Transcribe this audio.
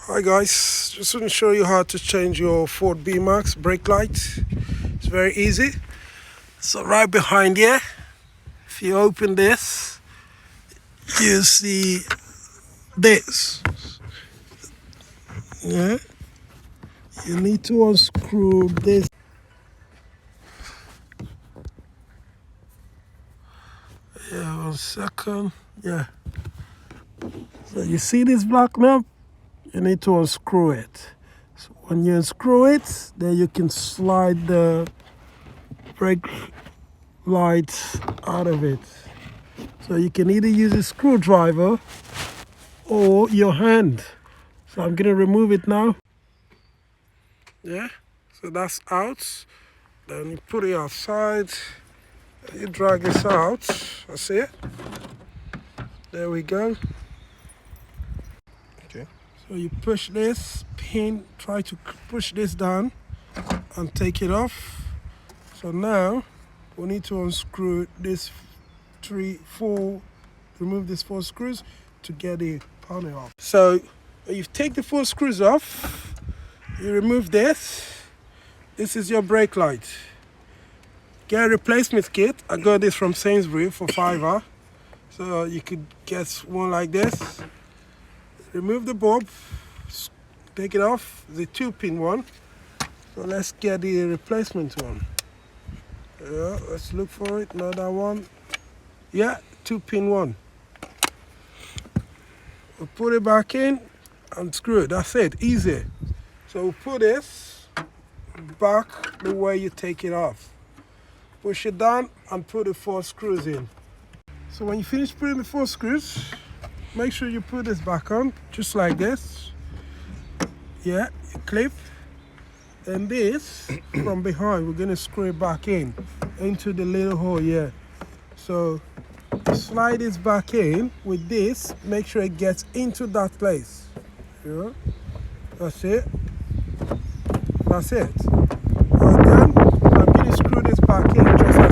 Hi guys, just want to show you how to change your Ford Bmax brake light. It's very easy. So right behind here, if you open this, you see this. Yeah, you need to unscrew this. Yeah, 1 second. Yeah. So you see this black knob? You need to unscrew it. So when you unscrew it, then you can slide the brake light out of it. So you can either use a screwdriver or your hand. So I'm gonna remove it now. Yeah, so that's out. Then you put it outside. You drag this out. That's it. There we go. Okay. So you push this pin, try to push this down and take it off. So now we need to unscrew this remove these 4 screws to get the panel off. So when you take the 4 screws off, you remove this. This is your brake light. Get a replacement kit. I got this from Sainsbury's for £5. So you could get one like this. Remove the bulb, take it off, the 2-pin one. So let's get the replacement one. Yeah, let's look for it, another one. Yeah, 2-pin one. We'll put it back in and screw it, that's it, easy. So we'll put this back the way you take it off. Push it down and put the 4 screws in. So when you finish putting the 4 screws, make sure you put this back on, just like this. Yeah, you clip. And this, from behind, we're gonna screw it back in, into the little hole here. So, slide this back in with this, make sure it gets into that place. Yeah, that's it. That's it. And then, I'm gonna screw this back in just as